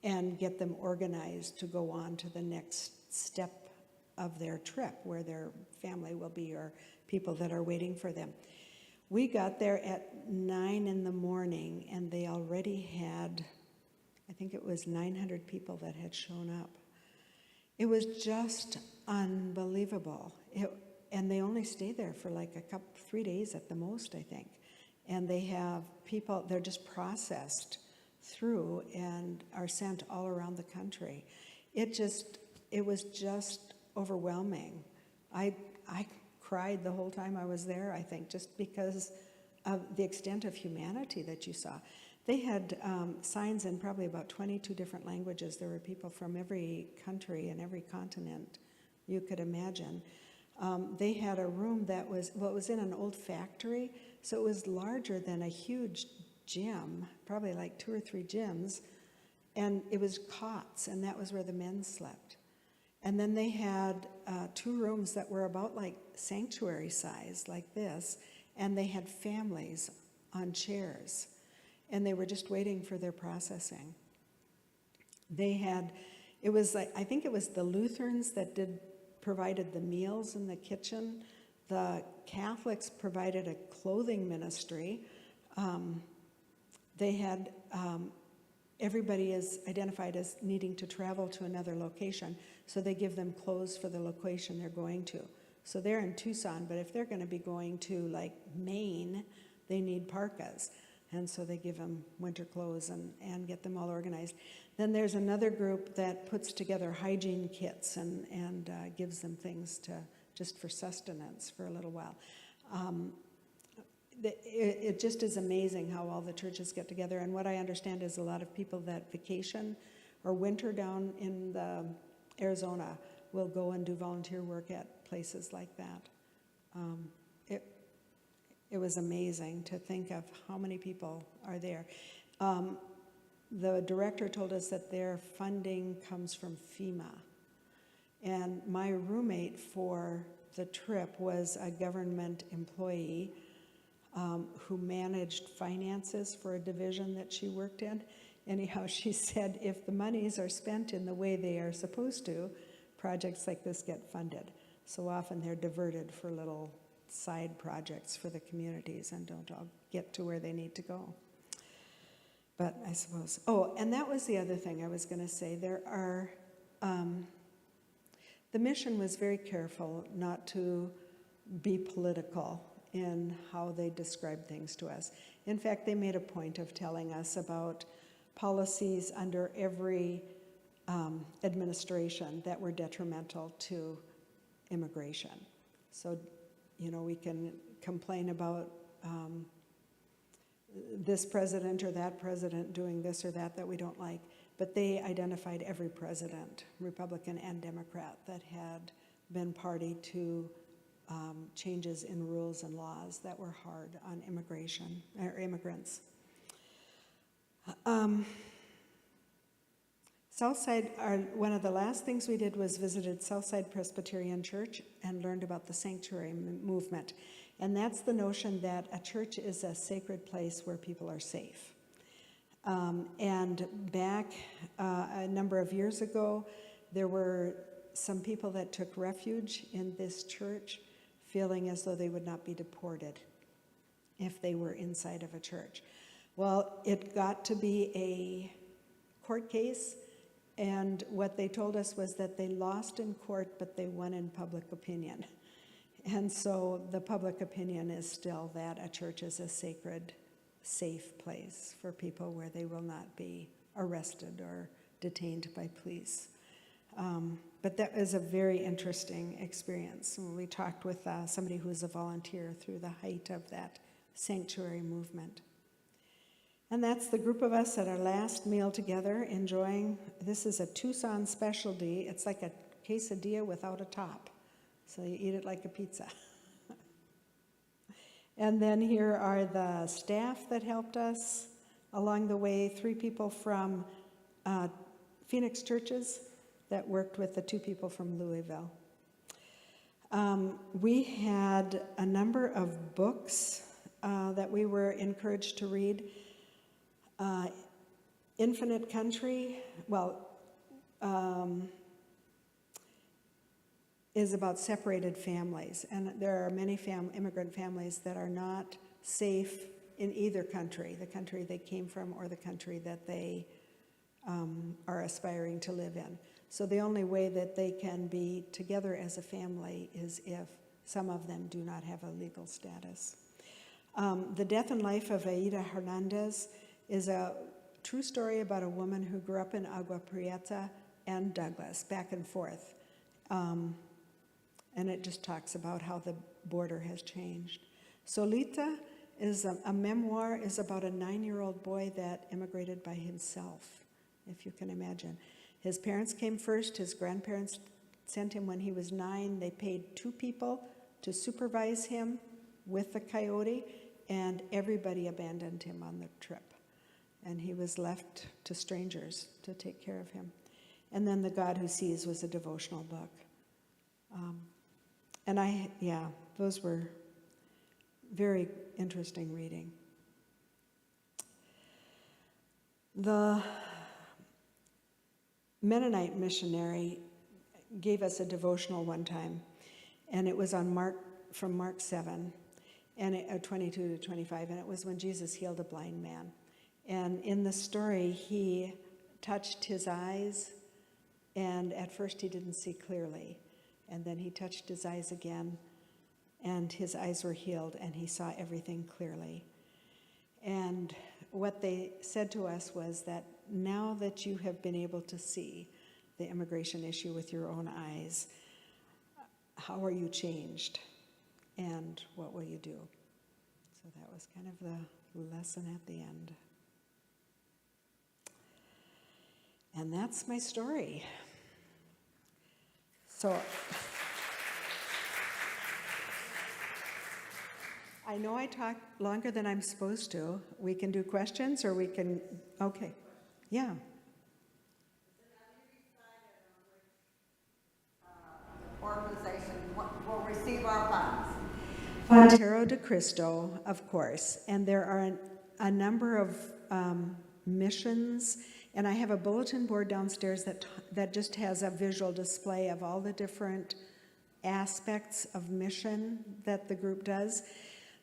and get them organized to go on to the next step of their trip where their family will be or people that are waiting for them. We got there at 9 in the morning and they already had, I think it was 900 people that had shown up. It was just unbelievable. And they only stay there for like 3 days at the most, I think. And they have people, they're just processed through and are sent all around the country. It was just overwhelming. I cried the whole time I was there, I think, just because of the extent of humanity that you saw. They had signs in probably about 22 different languages. There were people from every country and every continent you could imagine. They had a room that was in an old factory, so it was larger than a huge gym, probably like 2 or 3 gyms, and it was cots, and that was where the men slept. And then they had 2 rooms that were about like sanctuary size, like this, and they had families on chairs, and they were just waiting for their processing. I think it was the Lutherans that provided the meals in the kitchen. The Catholics provided a clothing ministry. They had, everybody is identified as needing to travel to another location, so they give them clothes for the location they're going to. So they're in Tucson, but if they're going to be going to like Maine, they need parkas. And so they give them winter clothes and get them all organized. Then there's another group that puts together hygiene kits and gives them things just for sustenance for a little while. It just is amazing how all the churches get together. And what I understand is a lot of people that vacation or winter down in Arizona will go and do volunteer work at places like that. It was amazing to think of how many people are there. the director told us that their funding comes from FEMA. And my roommate for the trip was a government employee who managed finances for a division that she worked in. Anyhow, she said if the monies are spent in the way they are supposed to, projects like this get funded. So often they're diverted for little side projects for the communities and don't all get to where they need to go. But I suppose, oh, and that was the other thing I was going to say. There are, the mission was very careful not to be political in how they described things to us. In fact, they made a point of telling us about policies under every administration that were detrimental to immigration. So, you know, we can complain about this president or that president doing this or that we don't like, but they identified every president, Republican and Democrat, that had been party to changes in rules and laws that were hard on immigration or immigrants. Southside, one of the last things we did was visited Southside Presbyterian Church and learned about the sanctuary movement. And that's the notion that a church is a sacred place where people are safe. And back a number of years ago, there were some people that took refuge in this church, feeling as though they would not be deported if they were inside of a church. Well, it got to be a court case, and what they told us was that they lost in court, but they won in public opinion. And so the public opinion is still that a church is a sacred, safe place for people where they will not be arrested or detained by police. But that was a very interesting experience. We talked with somebody who was a volunteer through the height of that sanctuary movement. And that's the group of us at our last meal together, enjoying, this is a Tucson specialty. It's like a quesadilla without a top. So you eat it like a pizza. And then here are the staff that helped us along the way, 3 people from Phoenix churches that worked with the 2 people from Louisville. We had a number of books that we were encouraged to read. Infinite Country, is about separated families. And there are many immigrant families that are not safe in either country, the country they came from or the country that they are aspiring to live in. So the only way that they can be together as a family is if some of them do not have a legal status. The Death and Life of Aida Hernandez is a true story about a woman who grew up in Agua Prieta and Douglas, back and forth. And it just talks about how the border has changed. Solita is a memoir, is about a 9-year-old boy that immigrated by himself, if you can imagine. His parents came first, his grandparents sent him when he was 9. They paid 2 people to supervise him with the coyote, and everybody abandoned him on the trip. And he was left to strangers to take care of him. And then The God Who Sees was a devotional book. Those were very interesting reading. The Mennonite missionary gave us a devotional one time, and it was on from Mark 7, and 22 to 25, and it was when Jesus healed a blind man. And in the story, he touched his eyes, and at first he didn't see clearly. And then he touched his eyes again, and his eyes were healed, and he saw everything clearly. And what they said to us was that now that you have been able to see the immigration issue with your own eyes, how are you changed? And what will you do? So that was kind of the lesson at the end. And that's my story. So I know I talked longer than I'm supposed to. We can do questions or we can, okay. Yeah. Organization will receive our funds. Fontero de Cristo, of course, and there are a number of missions, and I have a bulletin board downstairs that just has a visual display of all the different aspects of mission that the group does.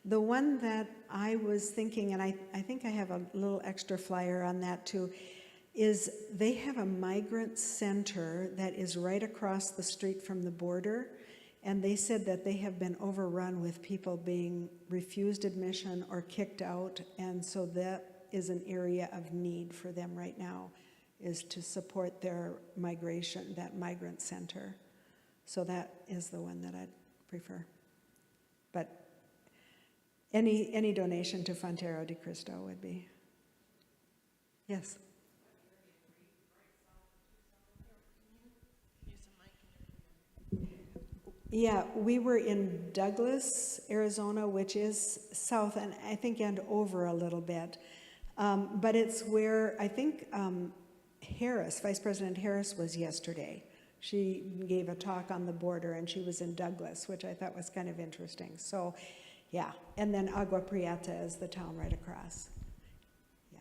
The one that I was thinking, and I think I have a little extra flyer on that too, is they have a migrant center that is right across the street from the border, and they said that they have been overrun with people being refused admission or kicked out, and so that is an area of need for them right now, is to support their migration, that migrant center. So that is the one that I'd prefer. But any donation to Fontero de Cristo would be. Yes. Yeah, we were in Douglas, Arizona, which is south and I think and over a little bit. But it's where I think Harris, Vice President Harris, was yesterday. She gave a talk on the border and she was in Douglas, which I thought was kind of interesting. So, yeah. And then Agua Prieta is the town right across. Yeah.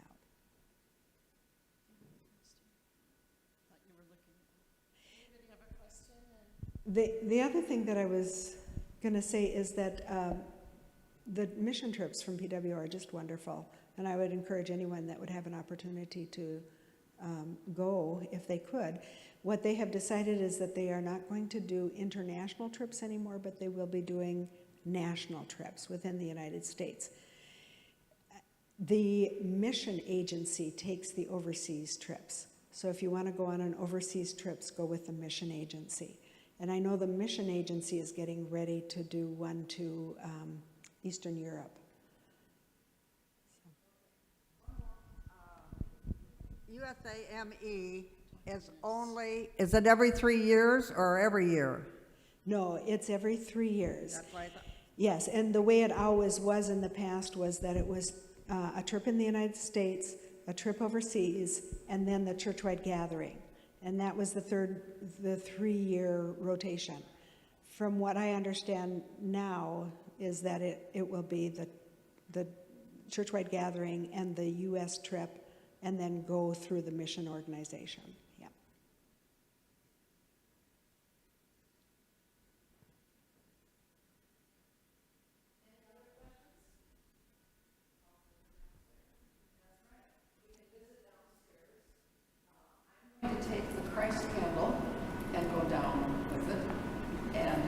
The other thing that I was going to say is that the mission trips from PW are just wonderful. And I would encourage anyone that would have an opportunity to go if they could. What they have decided is that they are not going to do international trips anymore, but they will be doing national trips within the United States. The mission agency takes the overseas trips. So if you want to go on an overseas trips, go with the mission agency. And I know the mission agency is getting ready to do one to Eastern Europe. USAME is it every 3 years or every year? No, it's every 3 years. That's right. Yes, and the way it always was in the past was that it was a trip in the United States, a trip overseas, and then the churchwide gathering. And that was the 3-year rotation. From what I understand now is that it will be the churchwide gathering and the U.S. trip, and then go through the mission organization. Yeah. To take the Christ candle and go down with it, and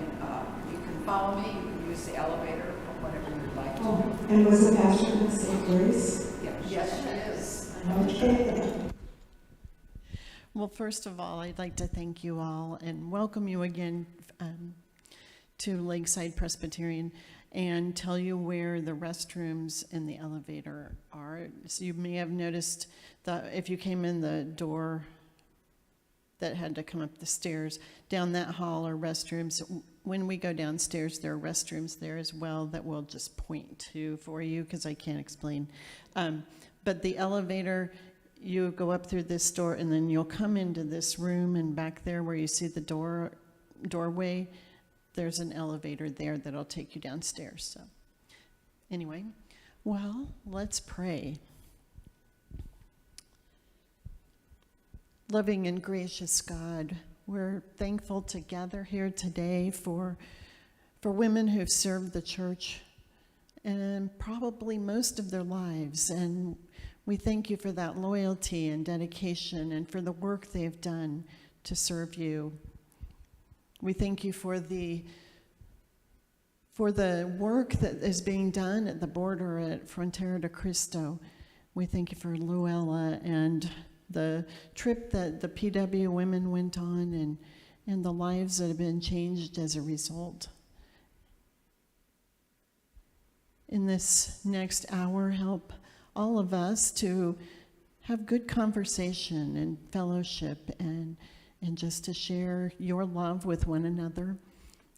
you can follow me. You can use the elevator or whatever you'd like to. Oh, and was the pastor going to say grace? Yeah. Yes, she is. Okay. Well, first of all, I'd like to thank you all and welcome you again to Lakeside Presbyterian and tell you where the restrooms and the elevator are. So you may have noticed that if you came in the door that had to come up the stairs, down that hall are restrooms. When we go downstairs, there are restrooms there as well that we'll just point to for you because I can't explain. But the elevator, you go up through this door and then you'll come into this room, and back there where you see the doorway, there's an elevator there that'll take you downstairs. So anyway, well, let's pray. Loving and gracious God, we're thankful to gather here today for women who've served the church and probably most of their lives. And we thank you for that loyalty and dedication and for the work they've done to serve you. We thank you for the work that is being done at the border at Frontera de Cristo. We thank you for Louella and the trip that the PW women went on and the lives that have been changed as a result. In this next hour, help all of us to have good conversation and fellowship and just to share your love with one another.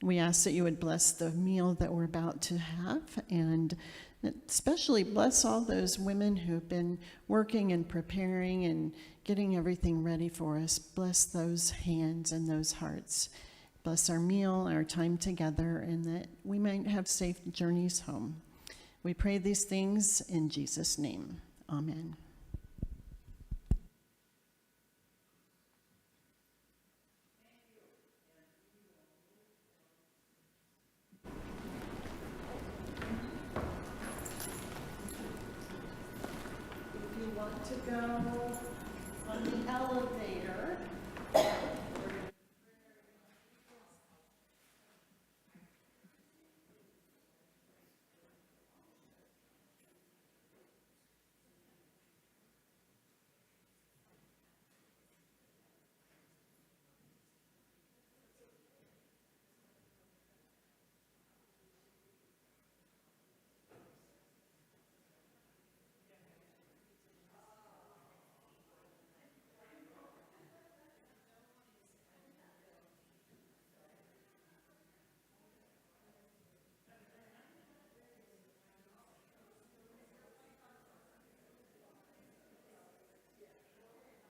We ask that you would bless the meal that we're about to have and Especially bless all those women who've been working and preparing and getting everything ready for us. Bless those hands and those hearts. Bless our meal, our time together, and that we might have safe journeys home. We pray these things in Jesus' name. Amen. If you want to go